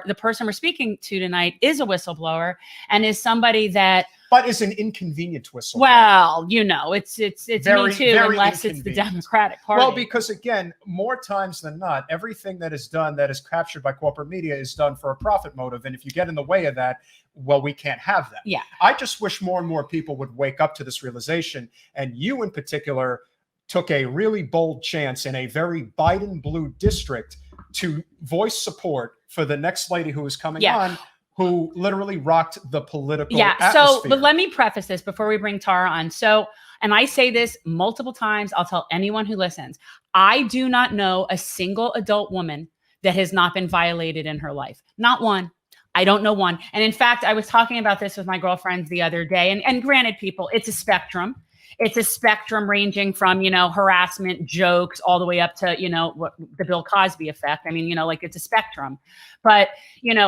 the person we're speaking to tonight is a whistleblower and is somebody that, but is an inconvenient whistleblower. Well, it's very, me too, unless it's the Democratic Party. Well, because again, more times than not, everything that is done that is captured by corporate media is done for a profit motive. And if you get in the way of that, well, we can't have that. Yeah. I just wish more and more people would wake up to this realization. And you in particular took a really bold chance in a very Biden blue district to voice support for the next lady who is coming on, who literally rocked the political atmosphere. So, but let me preface this before we bring Tara on. So, and I say this multiple times, I'll tell anyone who listens, I do not know a single adult woman that has not been violated in her life. Not one. I don't know one. And in fact, I was talking about this with my girlfriends the other day, and granted, people, it's a spectrum. It's a spectrum ranging from, harassment, jokes, all the way up to, what the Bill Cosby effect. I mean, like it's a spectrum. But,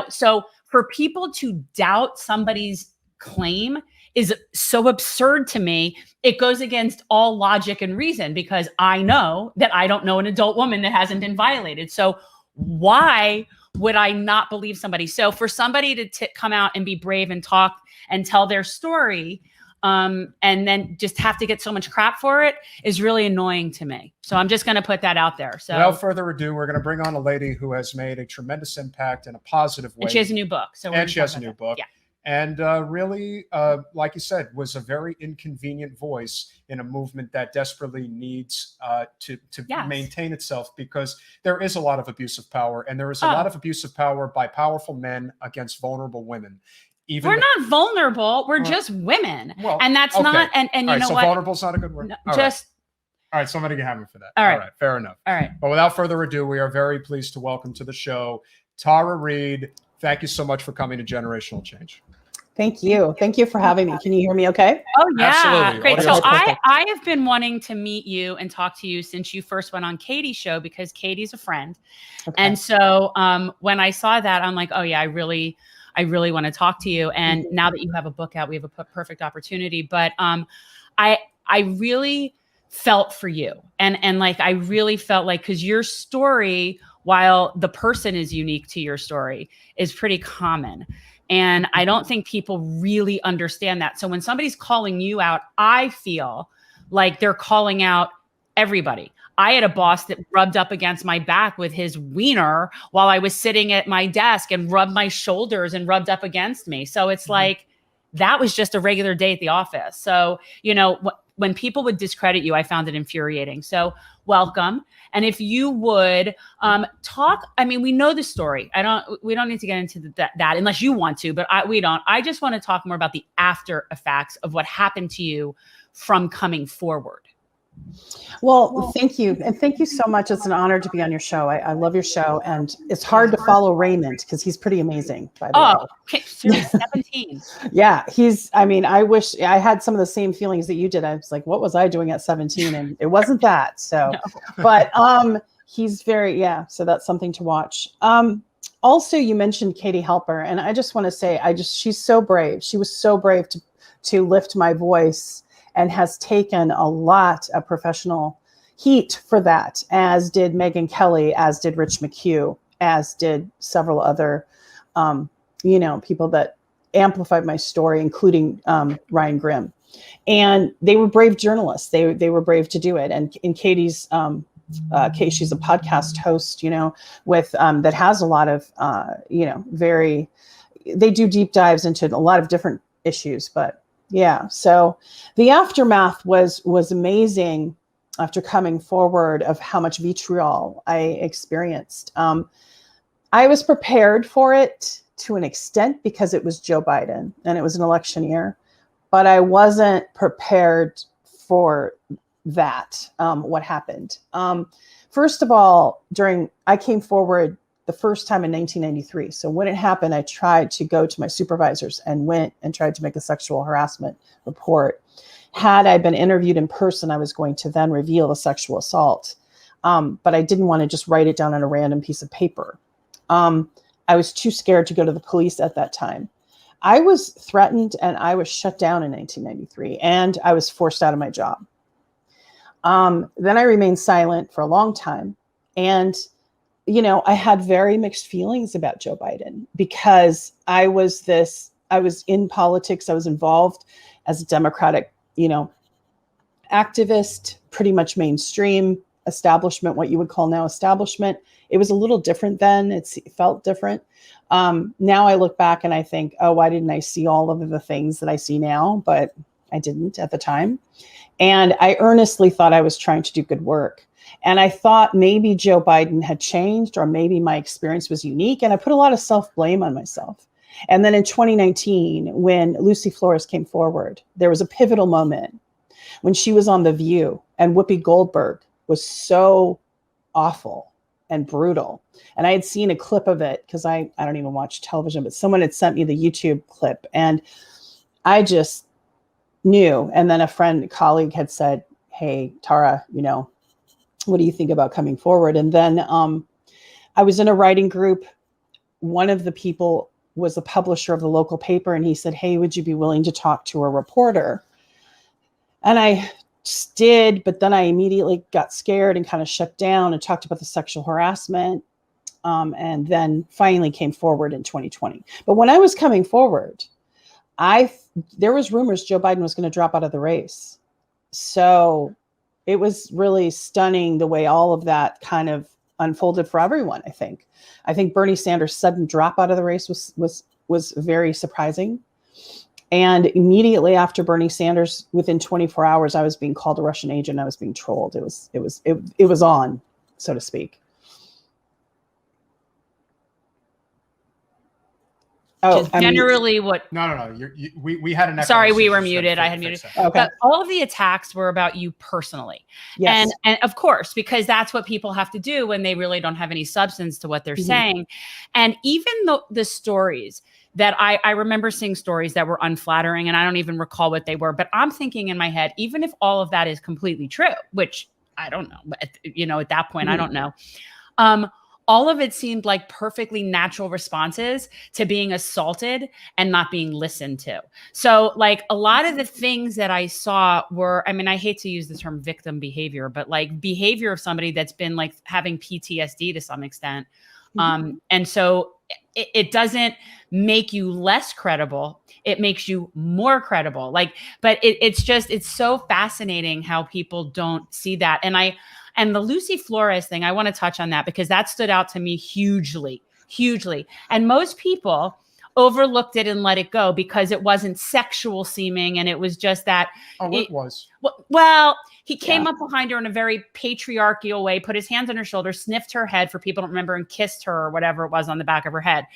so for people to doubt somebody's claim is so absurd to me. It goes against all logic and reason, because I know that I don't know an adult woman that hasn't been violated. So why would I not believe somebody? So for somebody to come out and be brave and talk and tell their story, and then just have to get so much crap for it is really annoying to me. So I'm just going to put that out there. So without further ado, we're going to bring on a lady who has made a tremendous impact in a positive way. And she has a new book. And she has a new book. Yeah. And really, like you said, was a very inconvenient voice in a movement that desperately needs to maintain itself, because there is a lot of abuse of power, and there is a lot of abuse of power by powerful men against vulnerable women. We're not vulnerable. We're just women. Well, and that's not, and you know so what? Vulnerable is not a good word. No, all right. Somebody can have me for that. All right. Fair enough. All right. But without further ado, we are very pleased to welcome to the show, Tara Reade. Thank you so much for coming to Generational Change. Thank you. Thank you for having me. Can you hear me okay? Oh, yeah. Absolutely. Great. So I have been wanting to meet you and talk to you since you first went on Katie's show, because Katie's a friend. Okay. And so when I saw that, I'm like, oh, yeah, I really want to talk to you. And now that you have a book out, we have a perfect opportunity. But I really felt for you. And like, I really felt like, because your story, while the person is unique to your story, is pretty common. And I don't think people really understand that. So when somebody's calling you out, I feel like they're calling out everybody. I had a boss that rubbed up against my back with his wiener while I was sitting at my desk, and rubbed my shoulders and rubbed up against me. So it's like, that was just a regular day at the office. So, when people would discredit you, I found it infuriating. So welcome. And if you would talk, I mean, we know the story. We don't need to get into that unless you want to, but we don't. I just want to talk more about the after effects of what happened to you from coming forward. Well, thank you. And thank you so much. It's an honor to be on your show. I love your show. And it's hard to follow Raymond, because he's pretty amazing, by the way. Okay. Seriously, 17. Yeah, I wish I had some of the same feelings that you did. I was like, what was I doing at 17? And it wasn't that. So, no. But he's very, so that's something to watch. Also, you mentioned Katie Halper, and I just want to say, she's so brave. She was so brave to lift my voice, and has taken a lot of professional heat for that, as did Megyn Kelly, as did Rich McHugh, as did several other, people that amplified my story, including Ryan Grimm. And they were brave journalists. They were brave to do it. And in Katie's case, she's a podcast host, with that has a lot of, they do deep dives into a lot of different issues, but yeah. So the aftermath was amazing after coming forward, of how much vitriol I experienced. I was prepared for it to an extent, because it was Joe Biden and it was an election year, but I wasn't prepared for that, what happened. First of all, I came forward the first time in 1993. So when it happened, I tried to go to my supervisors and went and tried to make a sexual harassment report. Had I been interviewed in person, I was going to then reveal the sexual assault. But I didn't want to just write it down on a random piece of paper. I was too scared to go to the police at that time. I was threatened, and I was shut down in 1993, and I was forced out of my job. Then I remained silent for a long time. And I had very mixed feelings about Joe Biden because I was in politics. I was involved as a Democratic, activist, pretty much mainstream establishment, what you would call now establishment. It was a little different then. It felt different. Now I look back and I think, oh, why didn't I see all of the things that I see now? But I didn't at the time. And I earnestly thought I was trying to do good work. And I thought maybe Joe Biden had changed, or maybe my experience was unique. And I put a lot of self-blame on myself. And then in 2019, when Lucy Flores came forward, there was a pivotal moment when she was on The View, and Whoopi Goldberg was so awful and brutal. And I had seen a clip of it because I don't even watch television, but someone had sent me the YouTube clip, and I just knew. And then a colleague had said, hey, Tara, what do you think about coming forward? And then I was in a writing group. One of the people was the publisher of the local paper, and he said, hey, would you be willing to talk to a reporter? And I just did, but then I immediately got scared and kind of shut down and talked about the sexual harassment, and then finally came forward in 2020. But when I was coming forward, there was rumors Joe Biden was going to drop out of the race. So it was really stunning the way all of that kind of unfolded for everyone, I think. I think Bernie Sanders' sudden drop out of the race was very surprising. And immediately after Bernie Sanders, within 24 hours, I was being called a Russian agent. I was being trolled. It was on, so to speak. Oh, generally what? No. We had an echo. Sorry, we were muted. I had muted. Okay. But all of the attacks were about you personally. Yes. And of course, because that's what people have to do when they really don't have any substance to what they're saying. And even the stories that I remember seeing stories that were unflattering, and I don't even recall what they were, but I'm thinking in my head, even if all of that is completely true, which I don't know, but at that point, I don't know. All of it seemed like perfectly natural responses to being assaulted and not being listened to. So like a lot of the things that I saw were, I hate to use the term victim behavior, but like behavior of somebody that's been like having PTSD to some extent. And so it doesn't make you less credible. It makes you more credible. But it's so fascinating how people don't see that. And the Lucy Flores thing, I want to touch on that because that stood out to me hugely. And most people overlooked it and let it go because it wasn't sexual seeming. And it was just that. Oh, it was. Well, he came up behind her in a very patriarchal way, put his hands on her shoulder, sniffed her head, for people don't remember, and kissed her or whatever it was on the back of her head.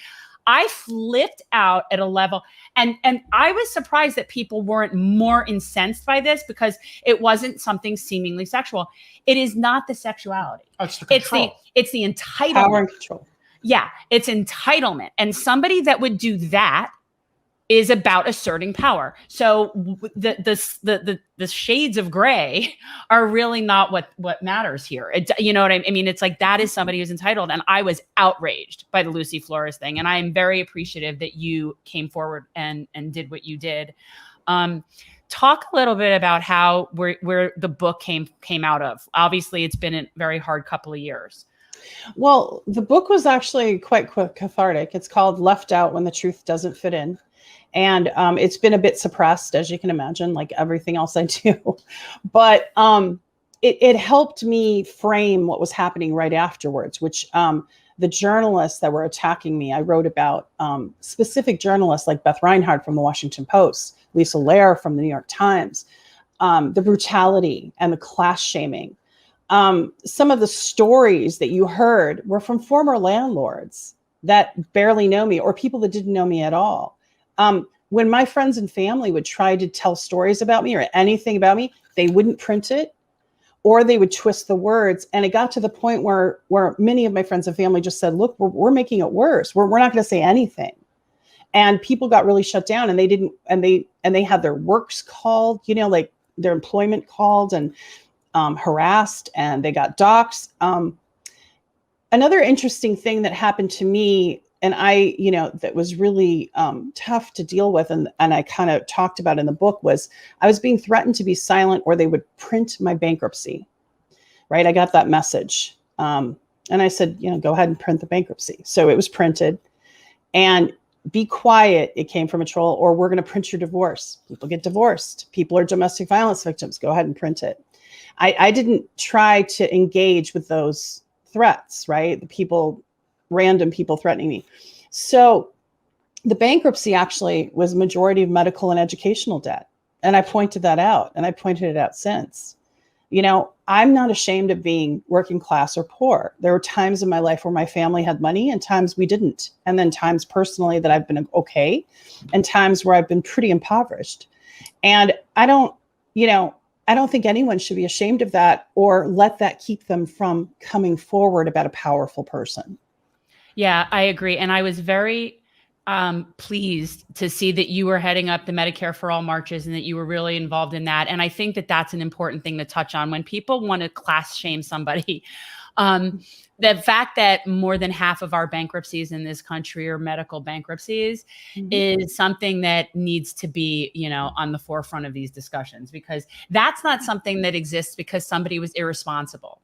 I flipped out at a level, and I was surprised that people weren't more incensed by this because it wasn't something seemingly sexual. It is not the sexuality. It's the control. It's the entitlement. Power and control. Yeah, it's entitlement. And somebody that would do that is about asserting power. So the shades of gray are really not what matters here. You know what I mean? It's like that is somebody who's entitled. And I was outraged by the Lucy Flores thing. And I am very appreciative that you came forward and did what you did. Talk a little bit about how where the book came out of. Obviously, it's been a very hard couple of years. Well, the book was actually quite cathartic. It's called Left Out When the Truth Doesn't Fit In. And it's been a bit suppressed, as you can imagine, like everything else I do. But it helped me frame what was happening right afterwards, which the journalists that were attacking me, I wrote about specific journalists like Beth Reinhardt from the Washington Post, Lisa Lair from the New York Times, the brutality and the class shaming. Some of the stories that you heard were from former landlords that barely know me or people that didn't know me at all. When my friends and family would try to tell stories about me or anything about me, they wouldn't print it or they would twist the words. And it got to the point where many of my friends and family just said, look, we're making it worse. We're not going to say anything. And people got really shut down and they didn't, and they had their works called, like their employment called and harassed, and they got doxxed. Another interesting thing that happened to me, and that was really tough to deal with, and I kind of talked about in the book, was I was being threatened to be silent or they would print my bankruptcy, right? I got that message. And I said, go ahead and print the bankruptcy. So it was printed, and be quiet. It came from a troll. Or we're going to print your divorce. People get divorced. People are domestic violence victims. Go ahead and print it. I didn't try to engage with those threats, right? Random people threatening me. So the bankruptcy actually was majority of medical and educational debt. And I pointed that out, and I pointed it out since. I'm not ashamed of being working class or poor. There were times in my life where my family had money and times we didn't. And then times personally that I've been okay, and times where I've been pretty impoverished. And I don't think anyone should be ashamed of that or let that keep them from coming forward about a powerful person. Yeah, I agree. And I was very pleased to see that you were heading up the Medicare for All marches and that you were really involved in that. And I think that that's an important thing to touch on when people want to class shame somebody. The fact that more than half of our bankruptcies in this country are medical bankruptcies is something that needs to be, on the forefront of these discussions, because that's not something that exists because somebody was irresponsible.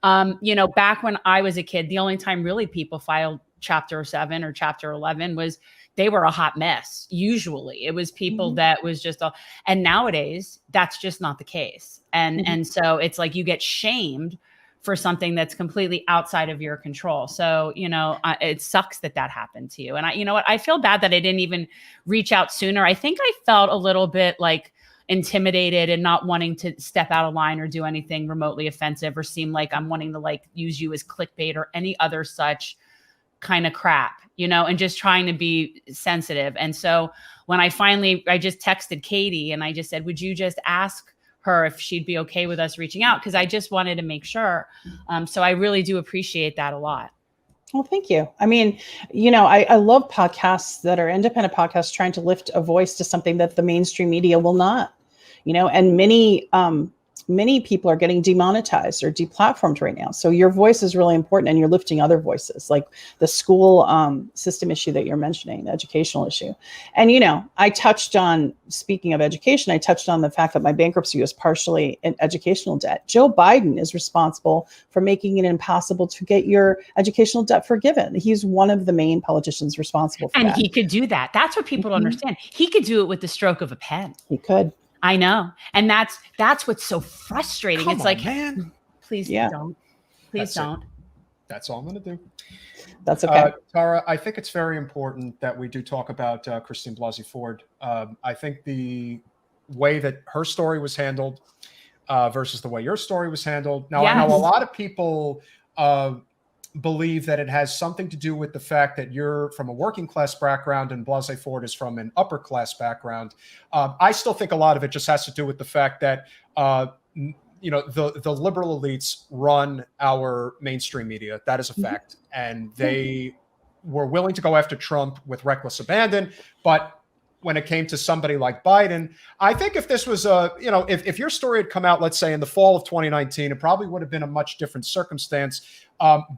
Back when I was a kid, the only time really people filed Chapter 7 or Chapter 11 was they were a hot mess. Usually it was people that was just, and nowadays that's just not the case. And so it's like you get shamed for something that's completely outside of your control. So, it sucks that happened to you. And I feel bad that I didn't even reach out sooner. I think I felt a little bit like intimidated and not wanting to step out of line or do anything remotely offensive or seem like I'm wanting to use you as clickbait or any other such kind of crap, and just trying to be sensitive. And so when I just texted Katie and I just said, would you just ask her if she'd be okay with us reaching out? Because I just wanted to make sure. So I really do appreciate that a lot. Well, thank you. I mean, I love podcasts that are independent podcasts trying to lift a voice to something that the mainstream media will not, and many people are getting demonetized or deplatformed right now. So your voice is really important, and you're lifting other voices, like the school system issue that you're mentioning, the educational issue. And, I touched on, speaking of education, I touched on the fact that my bankruptcy was partially in educational debt. Joe Biden is responsible for making it impossible to get your educational debt forgiven. He's one of the main politicians responsible for that. And he could do that. That's what people don't understand. He could do it with the stroke of a pen. He could. I know. And that's what's so frustrating. It's like, man, please don't. Please don't. That's all I'm going to do. That's okay. Tara, I think it's very important that we do talk about Christine Blasey Ford. I think the way that her story was handled versus the way your story was handled. Now, I know a lot of people believe that it has something to do with the fact that you're from a working class background and Blasey Ford is from an upper class background. I still think a lot of it just has to do with the fact that the liberal elites run our mainstream media. That is a fact, and they were willing to go after Trump with reckless abandon. But when it came to somebody like Biden, I think if this was if your story had come out, let's say in the fall of 2019, it probably would have been a much different circumstance.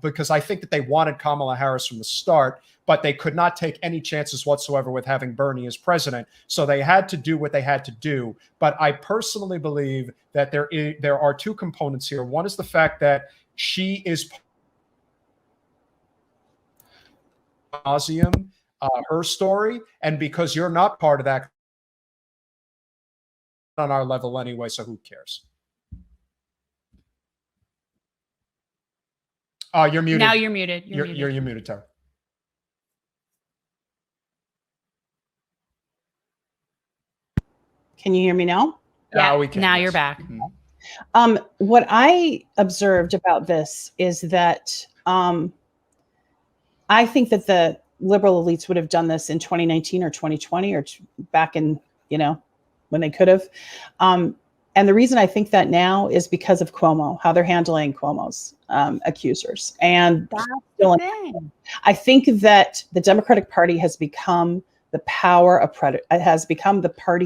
Because I think that they wanted Kamala Harris from the start, but they could not take any chances whatsoever with having Bernie as president. So they had to do what they had to do. But I personally believe that there are two components here. One is the fact that she is her story, and because you're not part of that on our level anyway, so who cares? You're muted. Now you're muted. You're muted, Tara. Can you hear me now? Yeah, we can. Now you're back. What I observed about this is that I think that the liberal elites would have done this in 2019 or 2020 or back in, when they could have. And the reason I think that now is because of Cuomo, how they're handling Cuomo's accusers. And I think that the Democratic Party has become the party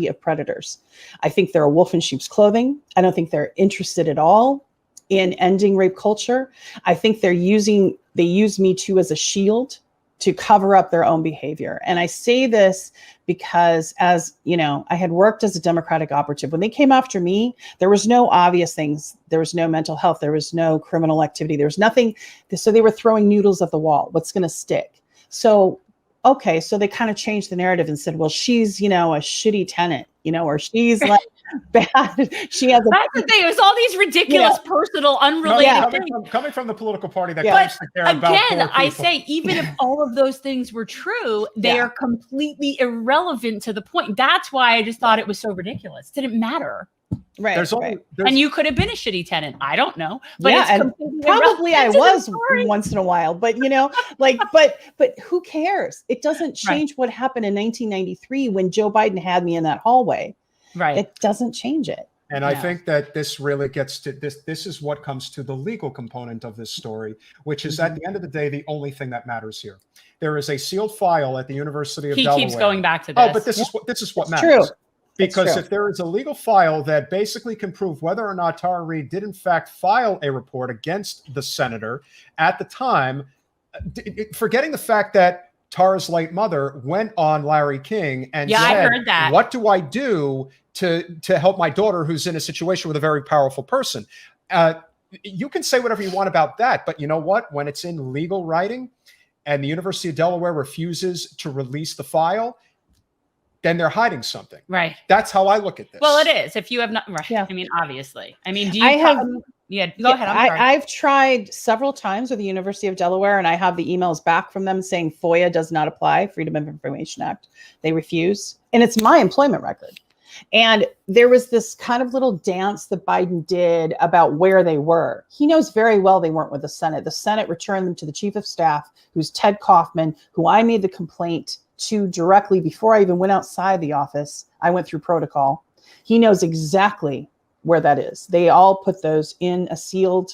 of predators. I think they're a wolf in sheep's clothing. I don't think they're interested at all in ending rape culture. I think they use Me Too as a shield to cover up their own behavior. And I say this because, as you know, I had worked as a Democratic operative. When they came after me, there was no obvious things. There was no mental health. There was no criminal activity. There was nothing. So they were throwing noodles at the wall. What's going to stick? So, okay. So they kind of changed the narrative and said, well, she's, a shitty tenant, or she's like bad. She has That's the thing. It was all these ridiculous, personal, unrelated things. Coming from the political party that claims to care about poor people. I say, even if all of those things were true, they are completely irrelevant to the point. That's why I just thought it was so ridiculous. It didn't matter. Right. And you could have been a shitty tenant. I don't know. But and probably I was once in a while, but but who cares? It doesn't change what happened in 1993 when Joe Biden had me in that hallway. Right. It doesn't change it. And I think that this really gets to this. This is what comes to the legal component of this story, which is at the end of the day, the only thing that matters here. There is a sealed file at the University of Delaware. He keeps going back to this. Oh, but this is what matters. True. Because if there is a legal file that basically can prove whether or not Tara Reade did in fact file a report against the senator at the time, forgetting the fact that Tara's late mother went on Larry King and said, I heard that. What do I do to help my daughter who's in a situation with a very powerful person? You can say whatever you want about that, but you know what? When it's in legal writing and the University of Delaware refuses to release the file, then they're hiding something. Right. That's how I look at this. Well, it is. If you have not, right. Yeah. I mean, obviously. I mean, do you go ahead. I'm sorry. I've tried several times with the University of Delaware, and I have the emails back from them saying FOIA does not apply, Freedom of Information Act. They refuse. And it's my employment record. And there was this kind of little dance that Biden did about where they were. He knows very well they weren't with the Senate. The Senate returned them to the chief of staff, who's Ted Kaufman, who I made the complaint to directly before I even went outside the office. I went through protocol. He knows exactly where that is. They all put those in a sealed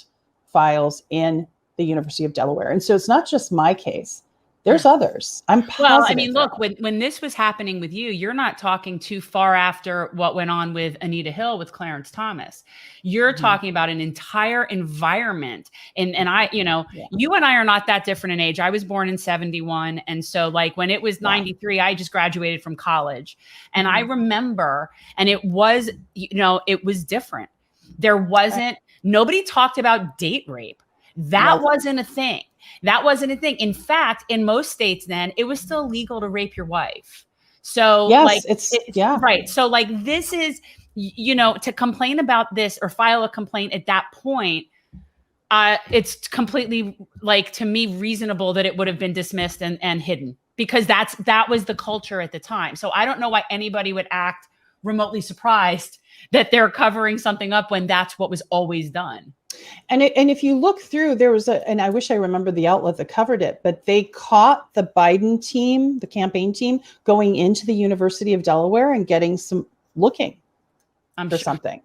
files in the University of Delaware. And so it's not just my case. There's others. I'm positive. Well, I mean, look, when this was happening with you, you're not talking too far after what went on with Anita Hill with Clarence Thomas. You're talking about an entire environment. And I, you and I are not that different in age. I was born in 71. And so like when it was 93, I just graduated from college. And I remember, and it was, it was different. There wasn't, nobody talked about date rape. That wasn't a thing. That wasn't a thing. In fact, in most states then, it was still legal to rape your wife. So it's right. So like this is, to complain about this or file a complaint at that point, it's completely like, to me, reasonable that it would have been dismissed and hidden, because that was the culture at the time. So I don't know why anybody would act remotely surprised that they're covering something up when that's what was always done. And if you look through, there was and I wish I remembered the outlet that covered it, but they caught the Biden team, the campaign team, going into the University of Delaware and getting some looking for something.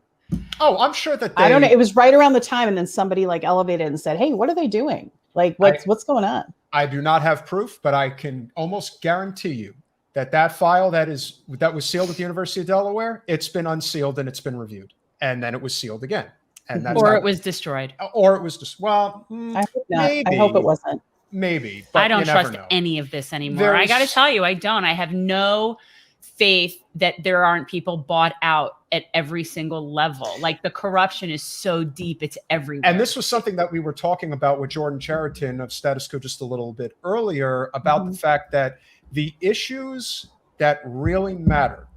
Oh, I'm sure that I don't know. It was right around the time, and then somebody like elevated and said, "Hey, what are they doing? Like, what's going on?" I do not have proof, but I can almost guarantee you that file that was sealed at the University of Delaware, it's been unsealed and it's been reviewed, and then it was sealed again. And that's it was destroyed. Or it was just, I hope not. Maybe. I hope it wasn't. Maybe. But I don't trust any of this anymore. I got to tell you, I don't. I have no faith that there aren't people bought out at every single level. Like the corruption is so deep, it's everywhere. And this was something that we were talking about with Jordan Cheriton of Status Quo just a little bit earlier about the fact that the issues that really matter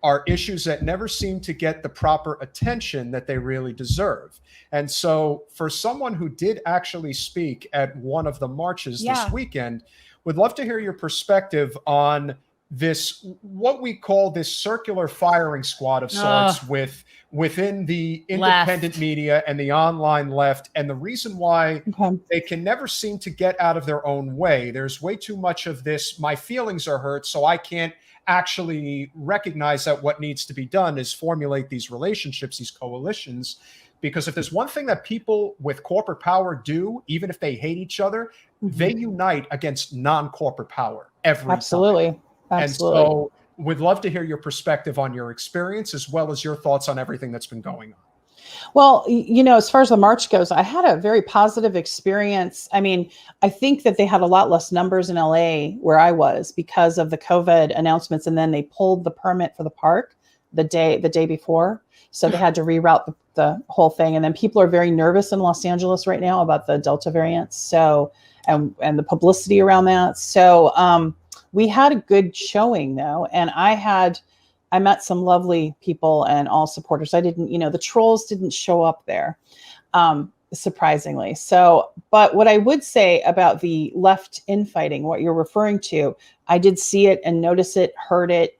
are issues that never seem to get the proper attention that they really deserve. And so for someone who did actually speak at one of the marches this weekend, would love to hear your perspective on this, what we call this circular firing squad of sorts within the independent media and the online left, and the reason why they can never seem to get out of their own way. There's way too much of this, my feelings are hurt, so I can't actually recognize that what needs to be done is formulate these relationships, these coalitions. Because if there's one thing that people with corporate power do, even if they hate each other, they unite against non-corporate power every time. Absolutely. And so would love to hear your perspective on your experience, as well as your thoughts on everything that's been going on. Well, as far as the march goes, I had a very positive experience. I mean, I think that they had a lot less numbers in LA where I was because of the COVID announcements, and then they pulled the permit for the park the day before, so they had to reroute the whole thing. And then people are very nervous in Los Angeles right now about the Delta variant, so and the publicity around that. So we had a good showing though, and I met some lovely people and all supporters. I didn't, the trolls didn't show up there, surprisingly. So, but what I would say about the left infighting, what you're referring to, I did see it and notice it, heard it.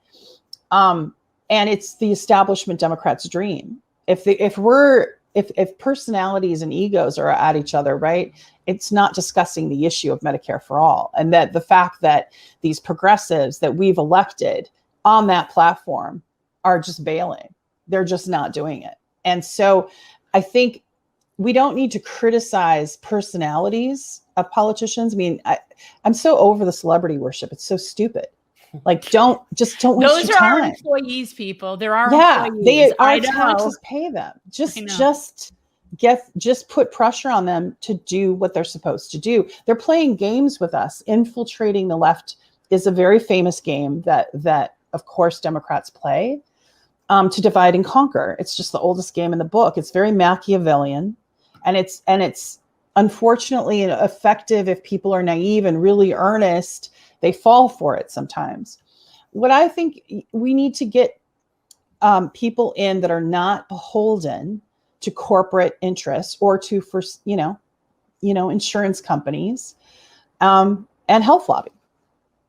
And it's the establishment Democrats' dream. If personalities and egos are at each other, right? It's not discussing the issue of Medicare for all. And that the fact that these progressives that we've elected on that platform are just bailing. They're just not doing it. And so I think we don't need to criticize personalities of politicians. I mean, I'm so over the celebrity worship. It's so stupid. Like, don't waste your time. Those are our employees, people. There are employees. Our taxes pay them. Just put pressure on them to do what they're supposed to do. They're playing games with us. Infiltrating the left is a very famous game that of course Democrats play to divide and conquer. It's just the oldest game in the book. It's very Machiavellian, and it's unfortunately effective if people are naive and really earnest. They fall for it sometimes. What I think we need to get people in that are not beholden to corporate interests or to insurance companies and health lobby.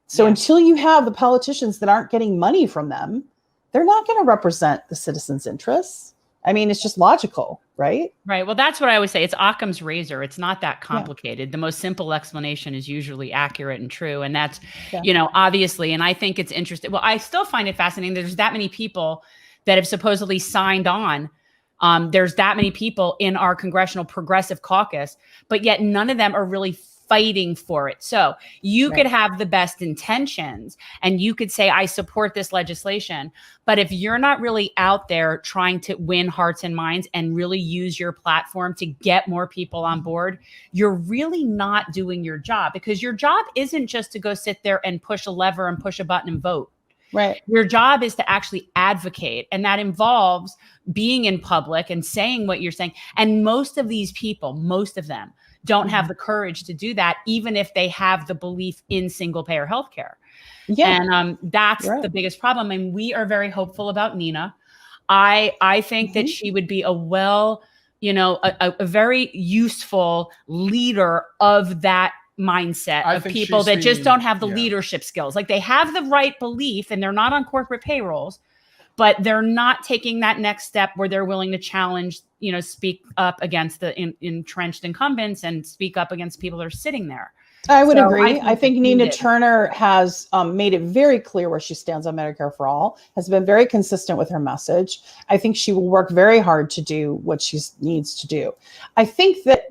So until you have the politicians that aren't getting money from them, they're not going to represent the citizens' interests. I mean, it's just logical, right? Right. Well, that's what I always say. It's Occam's razor. It's not that complicated. The most simple explanation is usually accurate and true. And that's, obviously, and I think it's interesting. Well, I still find it fascinating. There's that many people that have supposedly signed on. There's that many people in our Congressional Progressive Caucus, but yet none of them are really fighting for it. So you could have the best intentions and you could say, I support this legislation. But if you're not really out there trying to win hearts and minds and really use your platform to get more people on board, you're really not doing your job, because your job isn't just to go sit there and push a lever and push a button and vote. Right. Your job is to actually advocate. And that involves being in public and saying what you're saying. And most of these people, most of them, don't have the courage to do that, even if they have the belief in single payer healthcare. Yeah. And that's the biggest problem. And we are very hopeful about Nina. I think that she would be a very useful leader of that mindset of people that just don't have the leadership skills. Like, they have the right belief and they're not on corporate payrolls, but they're not taking that next step where they're willing to challenge, speak up against the entrenched incumbents and speak up against people that are sitting there. I would agree. I think Nina Turner has made it very clear where she stands on Medicare for all, has been very consistent with her message. I think she will work very hard to do what she needs to do. I think that,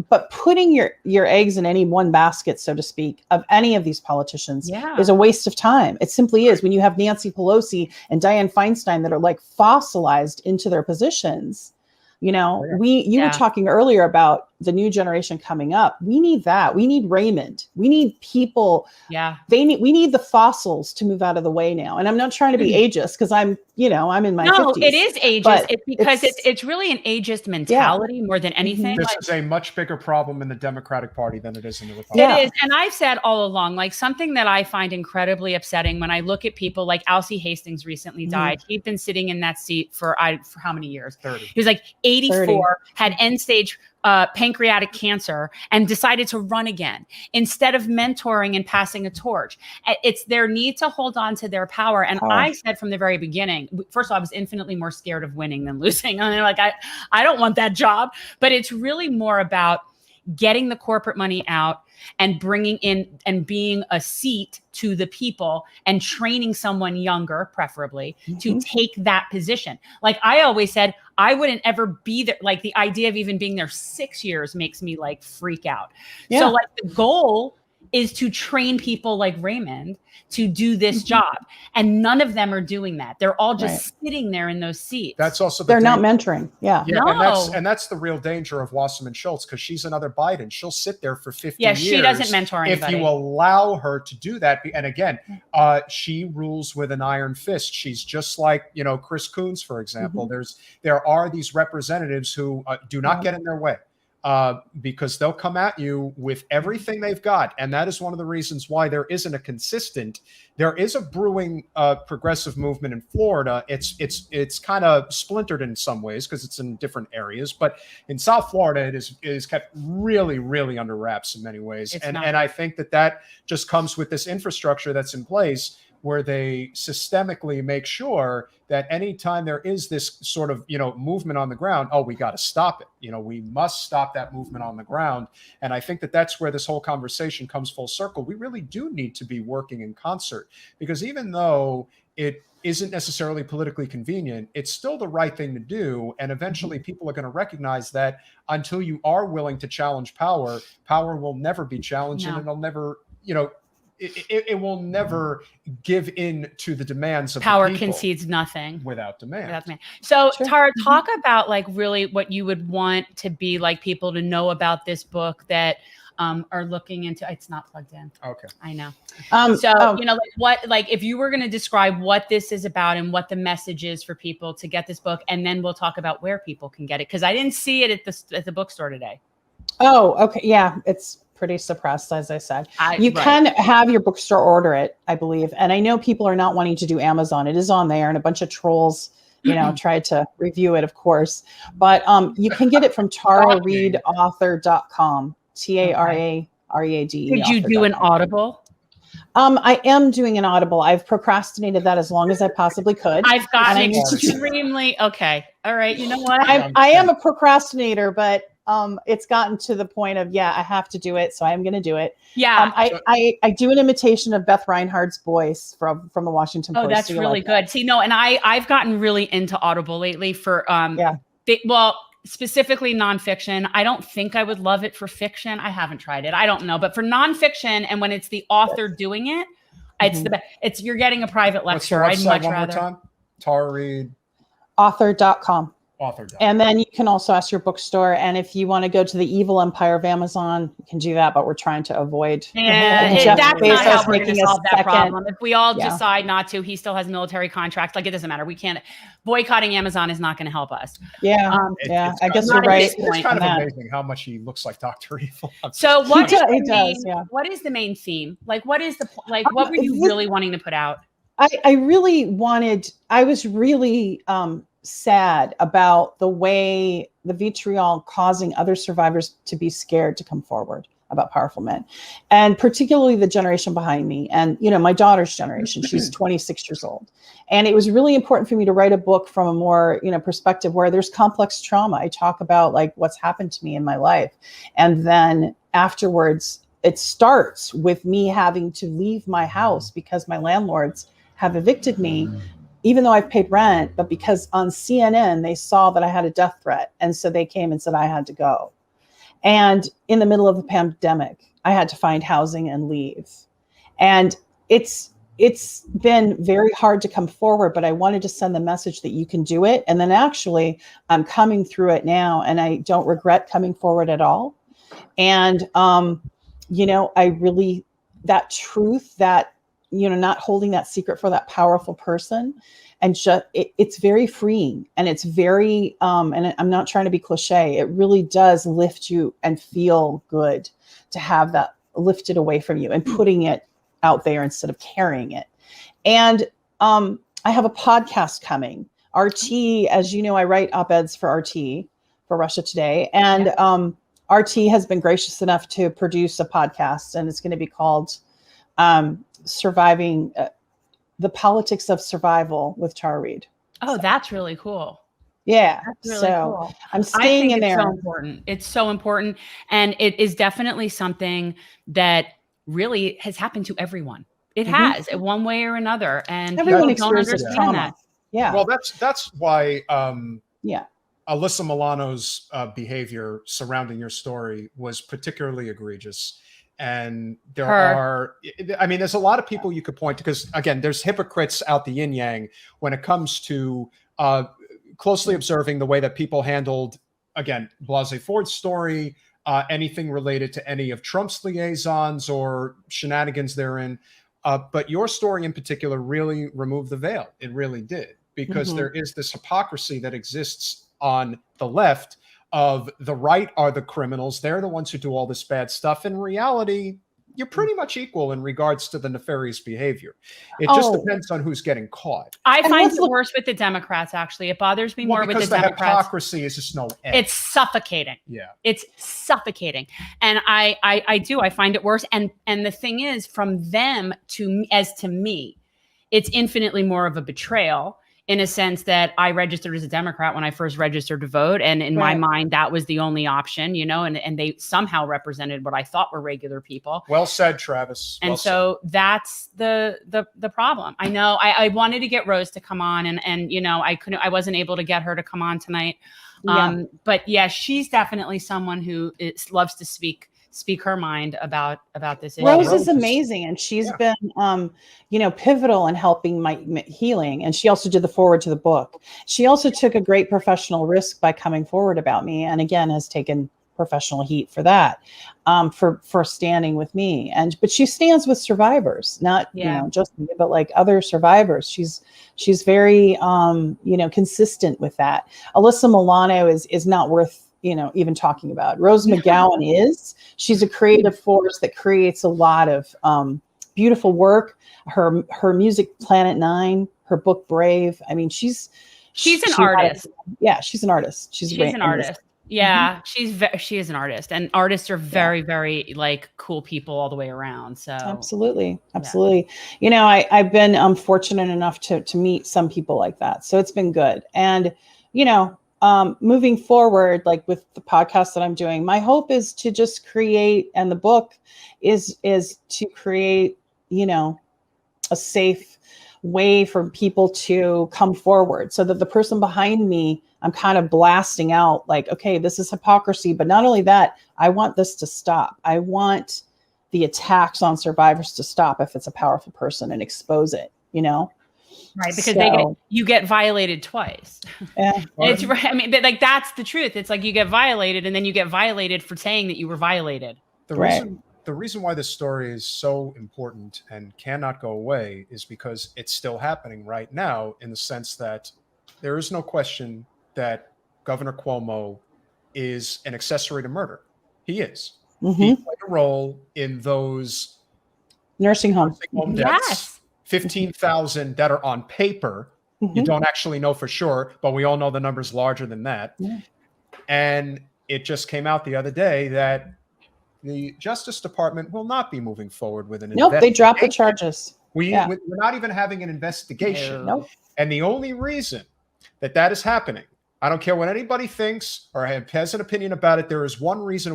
but putting your eggs in any one basket, so to speak, of any of these politicians is a waste of time. It simply is. When you have Nancy Pelosi and Dianne Feinstein that are like fossilized into their positions, you were talking earlier about the new generation coming up. We need that. We need Raymond. We need people. Yeah. We need the fossils to move out of the way now. And I'm not trying to be ageist, because I'm in my 50s. No, it is ageist. It's because it's really an ageist mentality more than anything. This is a much bigger problem in the Democratic Party than it is in the Republican. It is. And I've said all along, like, something that I find incredibly upsetting when I look at people like Alcee Hastings recently died. He'd been sitting in that seat for how many years? 30. He was like 84, 30. Had end stage pancreatic cancer, and decided to run again instead of mentoring and passing a torch. It's their need to hold on to their power. And I said from the very beginning, first of all, I was infinitely more scared of winning than losing. I mean, like, I don't want that job, but it's really more about getting the corporate money out and bringing in and being a seat to the people and training someone younger, preferably, to take that position. Like I always said, I wouldn't ever be there. Like the idea of even being there 6 years makes me like freak out. Yeah. So like the goal is to train people like Raymond to do this job. And none of them are doing that. They're all just sitting there in those seats. That's also they're not mentoring. Yeah. No. And that's the real danger of Wasserman Schultz, because she's another Biden. She'll sit there for 50 years. She doesn't mentor anybody. If you allow her to do that. And again, she rules with an iron fist. She's just like, you know, Chris Coons, for example. There are these representatives who do not get in their way. Because they'll come at you with everything they've got. And that is one of the reasons why there isn't a consistent, there is a brewing progressive movement in Florida. It's kind of splintered in some ways because it's in different areas, but in South Florida, it is kept really, really under wraps in many ways. And I think that just comes with this infrastructure that's in place, where they systemically make sure that anytime there is this sort of, you know, movement on the ground, we got to stop it. You know, we must stop that movement on the ground. And I think that that's where this whole conversation comes full circle. We really do need to be working in concert, because even though it isn't necessarily politically convenient, it's still the right thing to do. And eventually people are going to recognize that until you are willing to challenge power, power will never be challenged, and it'll never, you know, it will never give in to the demands of power. The people concedes nothing without demand. So Tara, talk about like really what you would want to be like people to know about this book that are looking into. It's not plugged in. Okay, I know. You know, like if you were going to describe what this is about and what the message is for people to get this book, and then we'll talk about where people can get it, because I didn't see it at the bookstore today. Oh, okay, yeah, it's pretty suppressed, as I said. You can have your bookstore order it, I believe. And I know people are not wanting to do Amazon. It is on there, and a bunch of trolls, you know, tried to review it, of course. But you can get it from tarareadeauthor.com, TARAREADE. Could you do an Audible? I am doing an Audible. I've procrastinated that as long as I possibly could. I've gotten extremely okay. All right, you know what? I am a procrastinator, but it's gotten to the point of, I have to do it, so I'm going to do it. Yeah. I do an imitation of Beth Reinhardt's voice from the Washington Post. Oh, that's really good. See, no, and I've gotten really into Audible lately for specifically nonfiction. I don't think I would love it for fiction. I haven't tried it. I don't know, but for nonfiction, and when it's the author doing it, it's the best. You're getting a private lecture. I'd much rather. More time? Tara Reade. Author.com. Author.com. And then you can also ask your bookstore. And if you want to go to the evil empire of Amazon, you can do that, but we're trying to avoid. That's not how we're going to solve that problem. If we all decide not to, he still has military contracts. Like, it doesn't matter. We can't. Boycotting Amazon is not going to help us. Yeah. I guess you're right. It's kind of amazing how much he looks like Dr. Evil. So what is the main theme? Like, what is what were you really wanting to put out? I was really sad about the way the vitriol causing other survivors to be scared to come forward about powerful men, and particularly the generation behind me. And, you know, my daughter's generation, she's 26 years old. And it was really important for me to write a book from a more, perspective where there's complex trauma. I talk about like what's happened to me in my life. And then afterwards, it starts with me having to leave my house because my landlords have evicted me, even though I've paid rent, but because on CNN, they saw that I had a death threat. And so they came and said I had to go. And in the middle of the pandemic, I had to find housing and leave. And it's been very hard to come forward, but I wanted to send the message that you can do it. And then actually I'm coming through it now, and I don't regret coming forward at all. And, I really, that truth, that, not holding that secret for that powerful person, and just it's very freeing, and it's very and I'm not trying to be cliche, it really does lift you and feel good to have that lifted away from you and putting it out there instead of carrying it. And I have a podcast coming, RT, as you know, I write op-eds for RT, for Russia Today, and RT has been gracious enough to produce a podcast, and it's going to be called Surviving the Politics of Survival with Tara Reade. Oh, that's really cool. Yeah. That's really cool. I'm staying in there. It's so important. It's so important. And it is definitely something that really has happened to everyone. It has, in one way or another. And everyone people don't experiences understand trauma. that. Yeah. Well, that's why Alyssa Milano's behavior surrounding your story was particularly egregious. And there are, I mean, there's a lot of people you could point to, because again, there's hypocrites out the yin yang when it comes to closely observing the way that people handled, again, Blasey Ford's story, anything related to any of Trump's liaisons or shenanigans therein. But your story in particular really removed the veil. It really did, because there is this hypocrisy that exists on the left of the right are the criminals. They're the ones who do all this bad stuff. In reality, you're pretty much equal in regards to the nefarious behavior. It just depends on who's getting caught. I find it worse with the Democrats, actually. It bothers me more with the Democrats. Because the hypocrisy is just no end. It's suffocating. Yeah. It's suffocating. And I find it worse. And the thing is, from them to me, it's infinitely more of a betrayal, in a sense that I registered as a Democrat when I first registered to vote. And in my mind, that was the only option, you know, and they somehow represented what I thought were regular people. Well said, Travis. And so that's the problem. I know I wanted to get Rose to come on, and you know, I wasn't able to get her to come on tonight. But yeah, she's definitely someone who loves to speak her mind about this issue. Rose is amazing, and she's been you know, pivotal in helping my healing, and she also did the forward to the book. She also took a great professional risk by coming forward about me, and again has taken professional heat for that, for standing with me. But she stands with survivors, not you know, just me, but like other survivors. She's very you know, consistent with that. Alyssa Milano is not worth, you know, even talking about. Rose McGowan she's a creative force that creates a lot of beautiful work. Her music, Planet 9, her book, Brave. I mean, she's an artist. Yeah, she's an artist. She's an artist. Yeah, she is an artist, and artists are very, very like cool people all the way around. So absolutely. You know, I've been fortunate enough to meet some people like that. So it's been good. And, you know, moving forward, like with the podcast that I'm doing, my hope is to just create, and the book is to create, you know, a safe way for people to come forward, so that the person behind me, I'm kind of blasting out like, okay, this is hypocrisy. But not only that, I want this to stop. I want the attacks on survivors to stop if it's a powerful person, and expose it, you know? Right, because you get violated twice. Yeah, it's right. I mean, like that's the truth. It's like you get violated, and then you get violated for saying that you were violated. The reason why this story is so important and cannot go away is because it's still happening right now, in the sense that there is no question that Governor Cuomo is an accessory to murder. He is. He played a role in those nursing home deaths. Yes. 15,000 that are on paper. You don't actually know for sure, but we all know the number's larger than that. And it just came out the other day that the Justice Department will not be moving forward with an investigation. They dropped the charges. We're not even having an investigation. Nope. And the only reason that is happening, I don't care what anybody thinks or has an opinion about it, there is one reason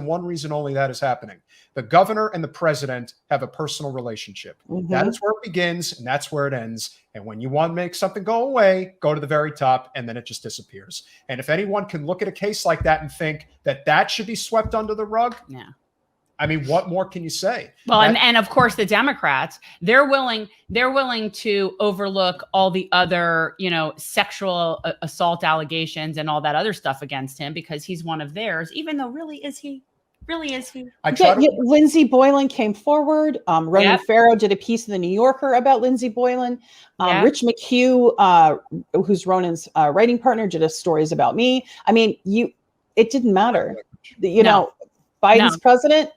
only that is happening. The governor and the president have a personal relationship. That is where it begins, and that's where it ends. And when you want to make something go away, go to the very top, and then it just disappears. And if anyone can look at a case like that and think that should be swept under the rug, I mean, what more can you say? Well, and of course the Democrats, they're willing to overlook all the other, you know, sexual assault allegations and all that other stuff against him, because he's one of theirs, even though really is he? Lindsey Boylan came forward. Ronan Farrow did a piece in the New Yorker about Lindsey Boylan. Rich McHugh, who's Ronan's writing partner, did a stories about me. I mean, it didn't matter. You know, Biden's president,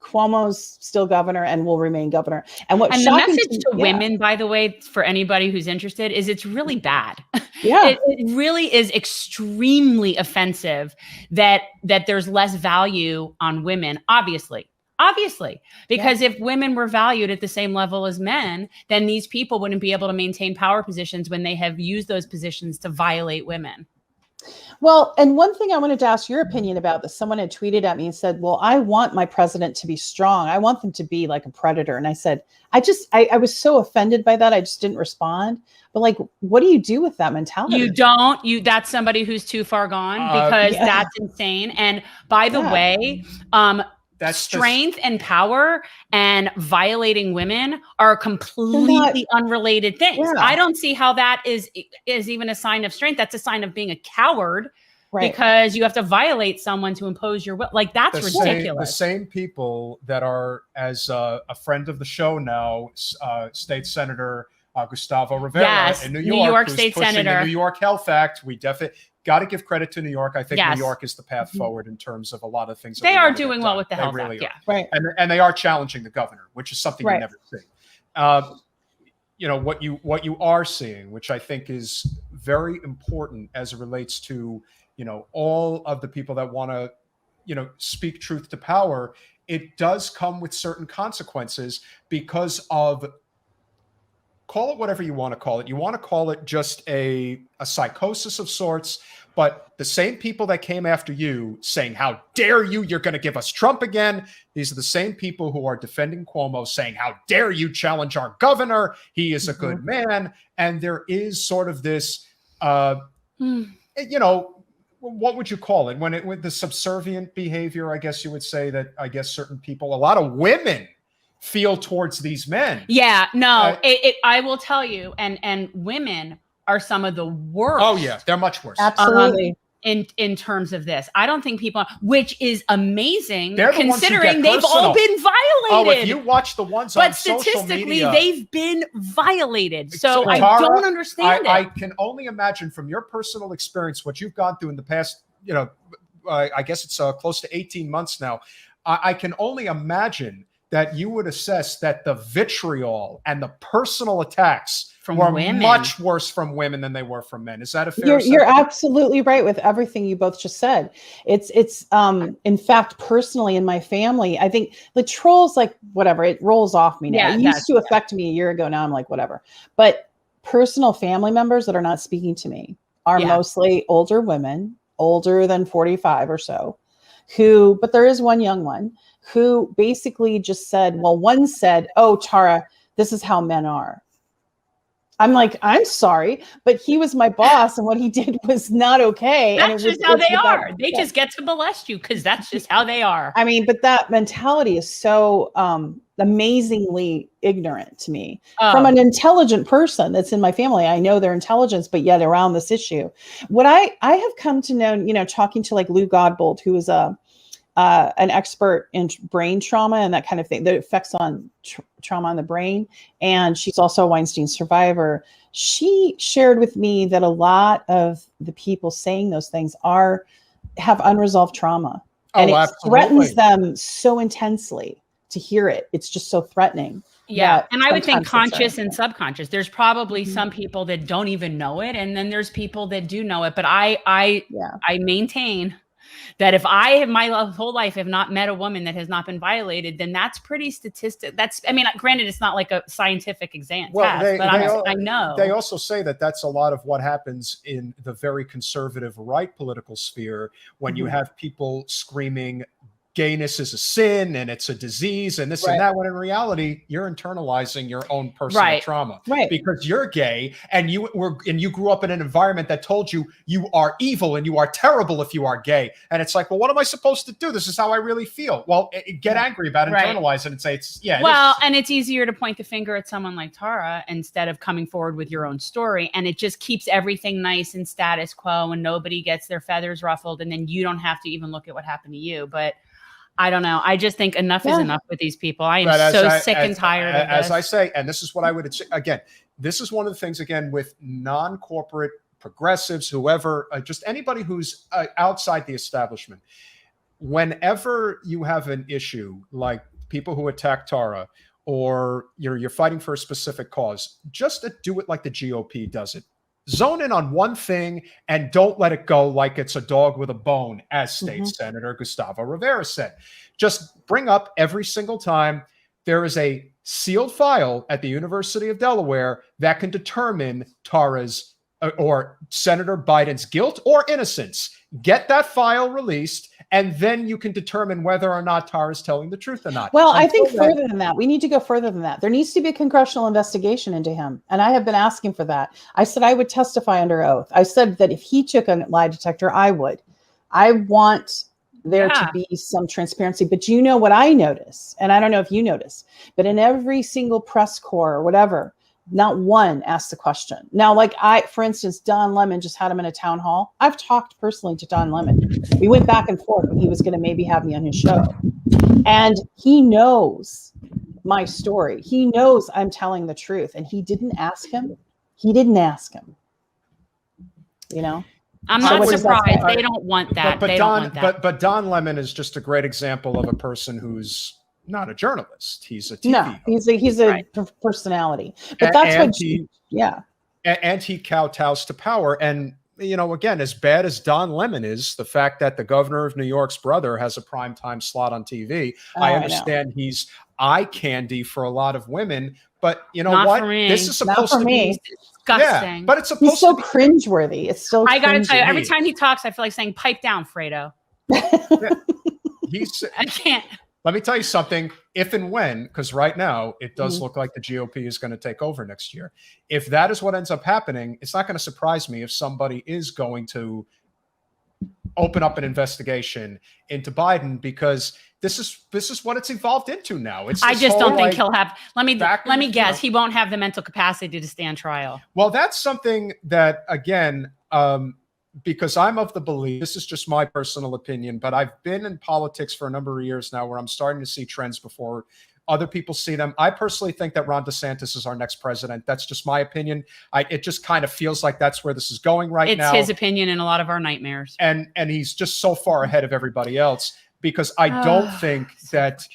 Cuomo's still governor and will remain governor. And the message to women, by the way, for anybody who's interested, is it's really bad. Yeah, it really is extremely offensive that there's less value on women. Obviously, because if women were valued at the same level as men, then these people wouldn't be able to maintain power positions when they have used those positions to violate women. Well, and one thing I wanted to ask your opinion about this, someone had tweeted at me and said, well, I want my president to be strong. I want them to be like a predator. And I said, I was so offended by that. I just didn't respond. But like, what do you do with that mentality? That's somebody who's too far gone, because that's insane. And by the way, strength and power and violating women are completely unrelated things. Yeah. I don't see how that is even a sign of strength. That's a sign of being a coward, because you have to violate someone to impose your will. Like, that's ridiculous. The same people that are, as a friend of the show now, State Senator Gustavo Rivera in New York State pushing Senator. the New York Health Act. We definitely got to give credit to New York. I think New York is the path forward in terms of a lot of things. They are doing well with the Health Act, right. And they are challenging the governor, which is something you never see. You know, what you are seeing, which I think is very important as it relates to, you know, all of the people that want to, you know, speak truth to power. It does come with certain consequences because of, call it whatever you want to call it. You want to call it just a psychosis of sorts, but the same people that came after you saying, how dare you, you're going to give us Trump again. These are the same people who are defending Cuomo, saying, how dare you challenge our governor? He is a good man. And there is sort of this, you know, what would you call it? With the subservient behavior, I guess you would say that, I guess certain people, a lot of women feel towards these men. Yeah, no, I will tell you, and women are some of the worst. Oh yeah, they're much worse. Absolutely. In terms of this, I don't think people, which is amazing, they're the considering they've all been violated. Oh, if you watch the ones on social media, but statistically, they've been violated. So I don't understand it. I can only imagine from your personal experience what you've gone through in the past, you know, I guess it's close to 18 months now. I can only imagine that you would assess that the vitriol and the personal attacks were much worse from women than they were from men. Is that a fair assessment? You're absolutely right with everything you both just said. It's in fact, personally in my family, I think the trolls, like whatever, it rolls off me now. Yeah, it used to affect me a year ago. Now I'm like, whatever. But personal family members that are not speaking to me are mostly older women, older than 45 or so, but there is one young one who basically just said, well, one said, oh, Tara, this is how men are. I'm like, I'm sorry, but he was my boss, and what he did was not okay. That's just how they are. They just get to molest you because that's just how they are. I mean, but that mentality is so amazingly ignorant to me. From an intelligent person that's in my family. I know their intelligence, but yet around this issue. What I have come to know, you know, talking to like Lou Godbold, who is an expert in brain trauma and that kind of thing, the effects on trauma on the brain. And she's also a Weinstein survivor. She shared with me that a lot of the people saying those things have unresolved trauma. And it threatens them so intensely to hear it. It's just so threatening. Yeah. And I would think conscious and subconscious. There's probably some people that don't even know it. And then there's people that do know it. But I maintain that if I have my whole life have not met a woman that has not been violated, then that's pretty statistic. I mean, granted, it's not like a scientific exam test, but I know. They also say that that's a lot of what happens in the very conservative right political sphere when you have people screaming gayness is a sin and it's a disease and this and that, when in reality you're internalizing your own personal trauma because you're gay and you grew up in an environment that told you you are evil and you are terrible if you are gay, and it's like, well, what am I supposed to do? This is how I really feel. Well, get angry about it, internalize it, and say and it's easier to point the finger at someone like Tara instead of coming forward with your own story, and it just keeps everything nice and status quo and nobody gets their feathers ruffled, and then you don't have to even look at what happened to you. But I don't know. I just think enough is enough with these people. I am so sick and tired of this. As I say, and this is what I would say, again, this is one of the things, again, with non-corporate progressives, whoever, just anybody who's outside the establishment. Whenever you have an issue like people who attack Tara, or you're fighting for a specific cause, just do it like the GOP does it. Zone in on one thing and don't let it go like it's a dog with a bone, as State Senator Gustavo Rivera said. Just bring up every single time there is a sealed file at the University of Delaware that can determine Tara's or Senator Biden's guilt or innocence. Get that file released, and then you can determine whether or not Tara's telling the truth or not. Well, I think further than that, we need to go further than that. There needs to be a congressional investigation into him. And I have been asking for that. I said I would testify under oath. I said that if he took a lie detector, I would. I want there to Yeah. be some transparency. But you know what I notice, and I don't know if you notice, but in every single press corps or whatever, not one asked the question. Now, like for instance, Don Lemon just had him in a town hall. I've talked personally to Don Lemon. We went back and forth when he was going to maybe have me on his show. And he knows my story. He knows I'm telling the truth. And he didn't ask him. He didn't ask him. You know? I'm So not what does that surprised. say? They don't want that. But they don't want that. But Don Lemon is just a great example of a person who's not a journalist. He's a TV No, host. he's a Right. personality. But that's And what and he kowtows to power. And, you know, again, as bad as Don Lemon is, the fact that the governor of New York's brother has a primetime slot on TV, I know. understand he's eye candy for a lot of women. But you know Not what? for me. This is Not supposed for to me. be Disgusting. Yeah, but it's supposed he's so to be cringeworthy. It's still I gotta tell you, every cringy. time he talks, I feel like saying, "Pipe down, Fredo." He's I can't. Let me tell you something. If and when, because right now it does Mhm. look like the GOP is going to take over next year. If that is what ends up happening, it's not going to surprise me if somebody is going to open up an investigation into Biden, because this is what it's evolved into now. It's I this just don't whole, think like, he'll have. Let me you guess. know. He won't have the mental capacity to stand trial. Well, that's something that, again, because I'm of the belief, this is just my personal opinion, but I've been in politics for a number of years now where I'm starting to see trends before other people see them. I personally think that Ron DeSantis is our next president. That's just my opinion. It just kind of feels like that's where this is going right now. It's his opinion and a lot of our nightmares. And he's just so far ahead of everybody else, because I don't think that,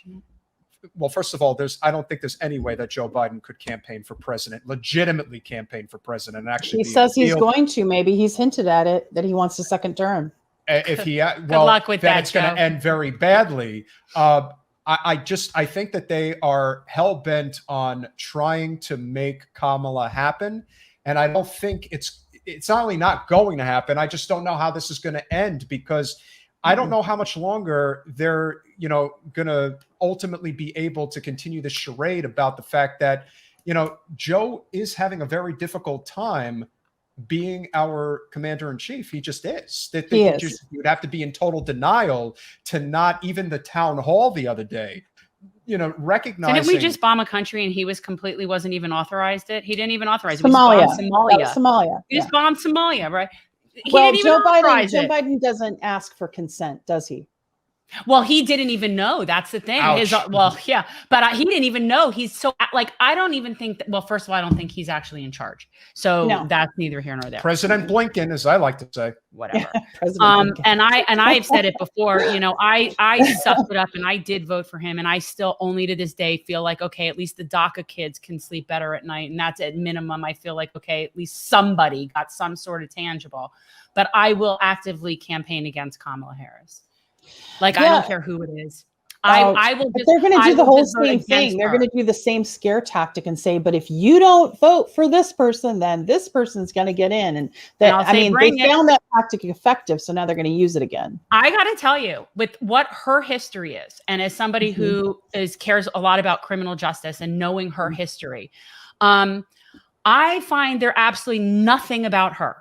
well, first of all, I don't think there's any way that Joe Biden could campaign for president, legitimately campaign for president, and actually. He says he's going to. Maybe he's hinted at it, that he wants a second term. If he, Good luck with that, it's going to end very badly. I think that they are hell bent on trying to make Kamala happen, and I don't think it's not only not going to happen. I just don't know how this is going to end, because I don't know how much longer they're, going to ultimately be able to continue the charade about the fact that, Joe is having a very difficult time being our commander in chief. He just is. He is. You would have to be in total denial to not even the town hall the other day, recognizing. Didn't we just bomb a country and he wasn't even authorized it? He didn't even authorize it. Somalia. Somalia. Somalia. He just bombed Somalia, right? He Well, didn't even authorize Joe it. Biden doesn't ask for consent, does he? Well, he didn't even know. That's the thing. Ouch. But he didn't even know. He's so I don't even think that. Well, first of all, I don't think he's actually in charge. So that's neither here nor there. President Blinken, as I like to say. Whatever. President And I've said it before. I sucked it up and I did vote for him, and I still only to this day feel like, okay, at least the DACA kids can sleep better at night, and that's at minimum. I feel like, okay, at least somebody got some sort of tangible. But I will actively campaign against Kamala Harris. I don't care who it is. I will. But they're going to do the whole same thing. They're going to do the same scare tactic and say, "But if you don't vote for this person, then this person's going to get in." And they found that tactic effective, so now they're going to use it again. I got to tell you, with what her history is, and as somebody who cares a lot about criminal justice and knowing her history, I find there absolutely nothing about her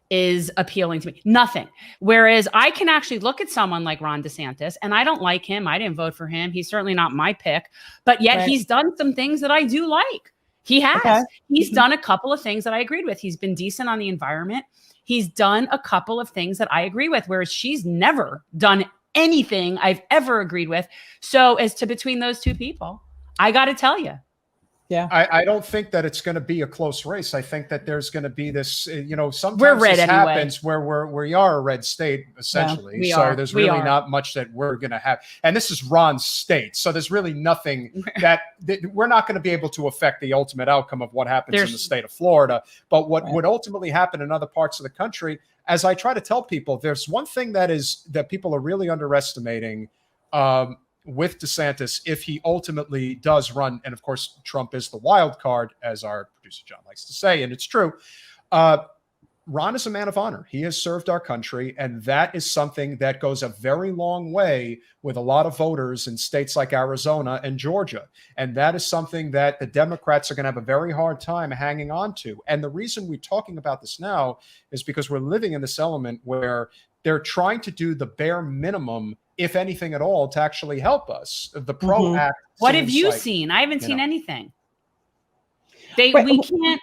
is appealing to me. Nothing. Whereas I can actually look at someone like Ron DeSantis, and I don't like him. I didn't vote for him. He's certainly not my pick, but yet he's done some things that I do like. He has. Okay. He's done a couple of things that I agreed with. He's been decent on the environment. He's done a couple of things that I agree with, whereas she's never done anything I've ever agreed with. So as to between those two people, I got to tell you. Yeah, I don't think that it's going to be a close race. I think that there's going to be this, sometimes we're red this anyway. happens where we are a red state, essentially. Yeah, there's really not much that we're going to have. And this is Ron's state. So there's really nothing that we're not going to be able to affect the ultimate outcome of what happens in the state of Florida. But what would ultimately happen in other parts of the country, as I try to tell people, there's one thing that people are really underestimating with DeSantis, if he ultimately does run, and of course, Trump is the wild card, as our producer John likes to say, and it's true. Ron is a man of honor. He has served our country, and that is something that goes a very long way with a lot of voters in states like Arizona and Georgia. And that is something that the Democrats are going to have a very hard time hanging on to. And the reason we're talking about this now is because we're living in this element where they're trying to do the bare minimum if anything at all, to actually help us. The PRO Mhm. Act. What have seems you like, seen? I haven't you seen know, anything. Right. We can't.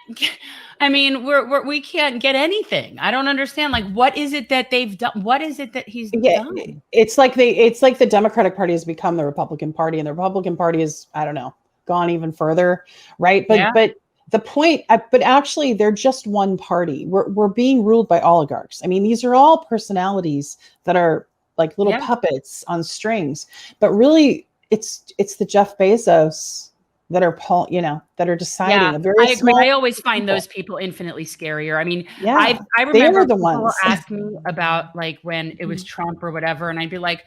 I mean, we can't get anything. I don't understand. Like, what is it that they've done? What is it that he's Yeah, done? it's like the Democratic Party has become the Republican Party, and the Republican Party is, I don't know, gone even further, right? Yeah. But the point, but actually, they're just one party. We're being ruled by oligarchs. I mean, these are all personalities that are like little Yeah. puppets on strings. But really, it's the Jeff Bezos that are that are deciding. Yeah, A very I agree. small I always find people. those people infinitely scarier. I mean, Yeah, I they remember are the people will ones. ask me about like when it was Trump or whatever, and I'd be like,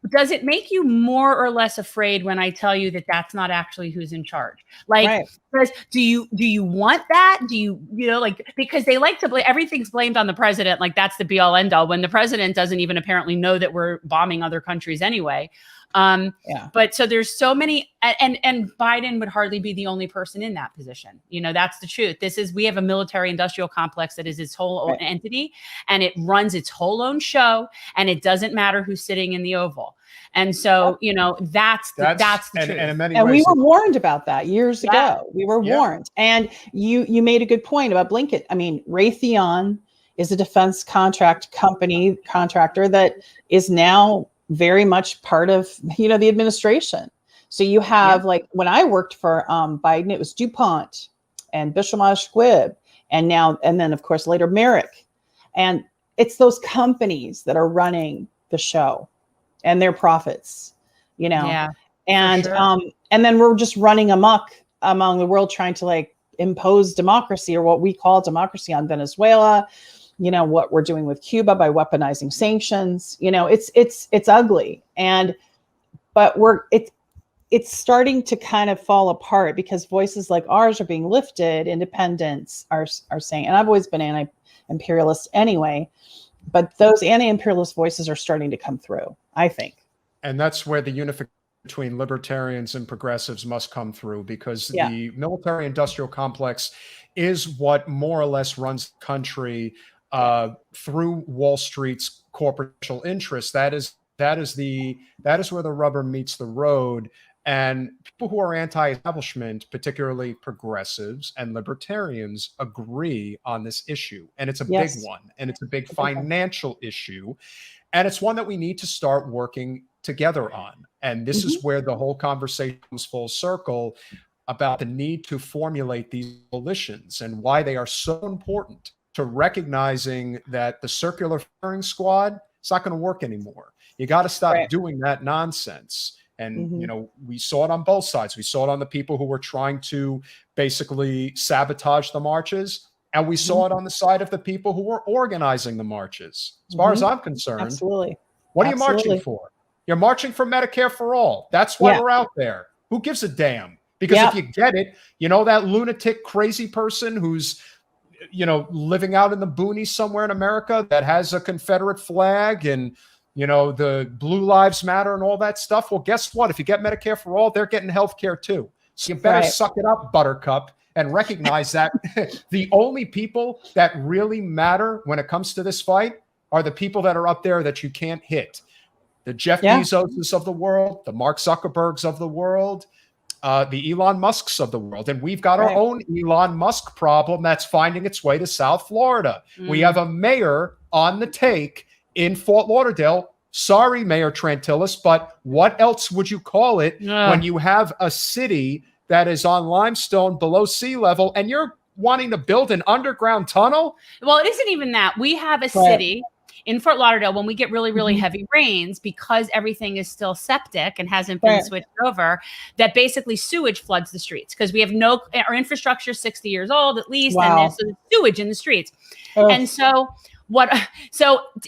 does it make you more or less afraid when I tell you that that's not actually who's in charge? Like, Right. because do you want that? Do you know, like, because they like to blame everything's blamed on the president, like that's the be all end all, when the president doesn't even apparently know that we're bombing other countries anyway. Yeah. But so there's so many, and Biden would hardly be the only person in that position. You know, that's the truth. We have a military industrial complex that is its whole own Right. entity, and it runs its whole own show, and it doesn't matter who's sitting in the Oval. And so, you know, that's the truth. And in many And ways, we were warned about that years Yeah. ago. We were Yeah. warned. And you made a good point about Blinken. I mean, Raytheon is a defense contractor that is now very much part of, the administration. So you have like when I worked for Biden, it was DuPont and Bishop Squibb, and then of course later Merrick. And it's those companies that are running the show and their profits, Yeah, and sure. and then we're just running amok among the world trying to like impose democracy, or what we call democracy, on Venezuela. What we're doing with Cuba by weaponizing sanctions. It's ugly, but it's starting to kind of fall apart because voices like ours are being lifted. Independents are saying, and I've always been anti-imperialist anyway, but those anti-imperialist voices are starting to come through, I think. And that's where the unification between libertarians and progressives must come through, because the military industrial complex is what more or less runs the country through Wall Street's corporate interests. That is where the rubber meets the road. And people who are anti-establishment, particularly progressives and libertarians, agree on this issue. And it's a big one, and it's a big financial issue. And it's one that we need to start working together on. And this is where the whole conversation comes full circle about the need to formulate these coalitions and why they are so important to recognizing that the circular firing squad is not going to work anymore. You got to stop doing that nonsense. And, we saw it on both sides. We saw it on the people who were trying to basically sabotage the marches. And we saw it on the side of the people who were organizing the marches. As far as I'm concerned, Absolutely. What are you marching for? You're marching for Medicare for all. That's why we're out there. Who gives a damn? Because if you get it, that lunatic, crazy person who's, living out in the boonies somewhere in America that has a Confederate flag and, the Blue Lives Matter and all that stuff. Well, guess what? If you get Medicare for all, they're getting health care too. So you better suck it up, Buttercup, and recognize that the only people that really matter when it comes to this fight are the people that are up there that you can't hit. The Jeff Bezoses of the world, the Mark Zuckerbergs of the world, the Elon Musks of the world. And we've got our own Elon Musk problem that's finding its way to South Florida. We have a mayor on the take in Fort Lauderdale. Sorry, Mayor Trantillis, but what else would you call it when you have a city that is on limestone below sea level and you're wanting to build an underground tunnel? Well, it isn't even that. We have a city in Fort Lauderdale, when we get really, really heavy rains, because everything is still septic and hasn't been switched over, that basically sewage floods the streets because we have our infrastructure is 60 years old at least, and there's sewage in the streets. And so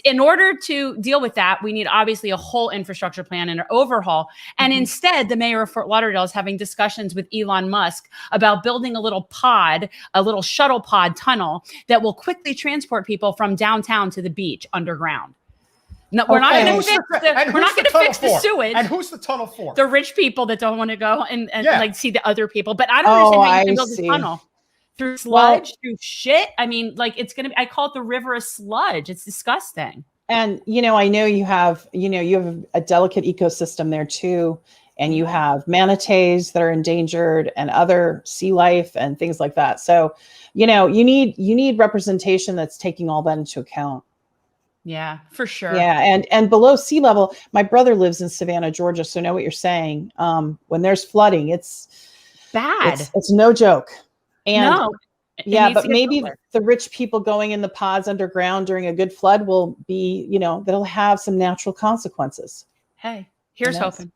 in order to deal with that, we need obviously a whole infrastructure plan and an overhaul. And instead, the mayor of Fort Lauderdale is having discussions with Elon Musk about building a little shuttle pod tunnel that will quickly transport people from downtown to the beach underground. No, we're not going to fix the sewage. And who's the tunnel for? The rich people that don't want to go and like see the other people. But I don't understand how you can build a tunnel. Through sludge, through shit. I mean, like I call it the river of sludge. It's disgusting. And, I know you have a delicate ecosystem there too. And you have manatees that are endangered and other sea life and things like that. So, you need representation that's taking all that into account. Yeah, for sure. Yeah. And below sea level, my brother lives in Savannah, Georgia. So I know what you're saying. When there's flooding, it's bad. It's no joke. And no. Yeah, but maybe the rich people going in the pods underground during a good flood will be, that'll have some natural consequences. Hey, here's hoping.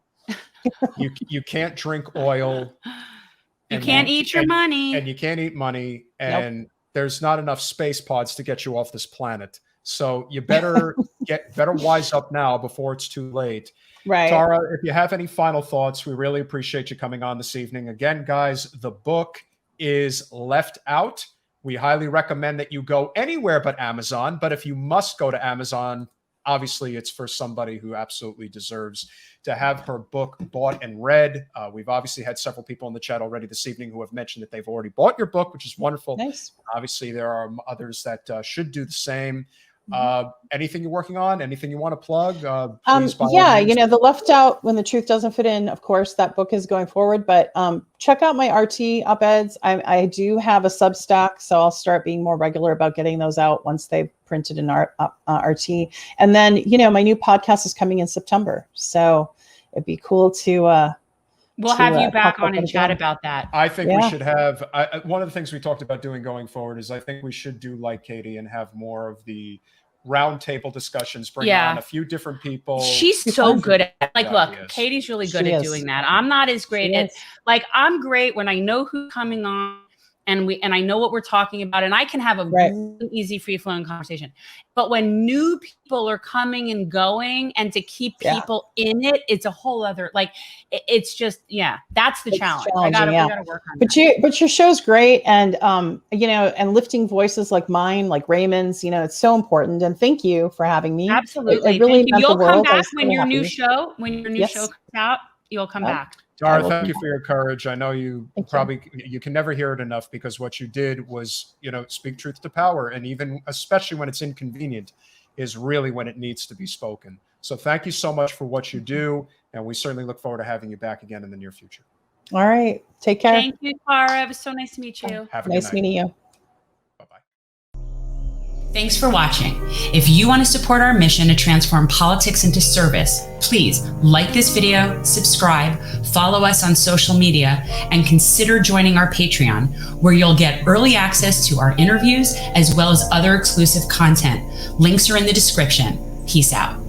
You can't drink oil. You can't eat your money. And you can't eat money. And there's not enough space pods to get you off this planet. So you better wise up now before it's too late. Right. Tara, if you have any final thoughts, we really appreciate you coming on this evening. Again, guys, the book is Left Out. We highly recommend that you go anywhere but Amazon. But if you must go to Amazon, obviously it's for somebody who absolutely deserves to have her book bought and read. We've obviously had several people in the chat already this evening who have mentioned that they've already bought your book, which is wonderful. Nice. Obviously, there are others that should do the same. Anything you're working on? Anything you want to plug? Please, the Left Out, When the Truth Doesn't Fit In, of course, that book is going forward, but check out my RT op-eds. I do have a Substack, so I'll start being more regular about getting those out once they've printed in RT. And then, my new podcast is coming in September, so it'd be cool to we'll have you back on and chat about that. I think we should have one of the things we talked about doing going forward is I think we should do like Katie and have more of the roundtable discussions, bring on a few different people. She's so good at look, Katie's really good at doing that. I'm not as great at I'm great when I know who's coming on and I know what we're talking about and I can have a really easy free flowing conversation. But when new people are coming and going and to keep people in it, it's a whole other it's just that's the challenge. We gotta work on that. But your show's great and and lifting voices like mine, like Raymond's, it's so important. And thank you for having me. Absolutely. It really you'll come back when your new show comes out, you'll come back. Tara, thank you for your courage. I know you can never hear it enough because what you did was, speak truth to power. And even, especially when it's inconvenient, is really when it needs to be spoken. So thank you so much for what you do. And we certainly look forward to having you back again in the near future. All right. Take care. Thank you, Tara. It was so nice to meet you. Have a good night. Nice meeting you. Thanks for watching. If you want to support our mission to transform politics into service, please like this video, subscribe, follow us on social media, and consider joining our Patreon, where you'll get early access to our interviews as well as other exclusive content. Links are in the description. Peace out.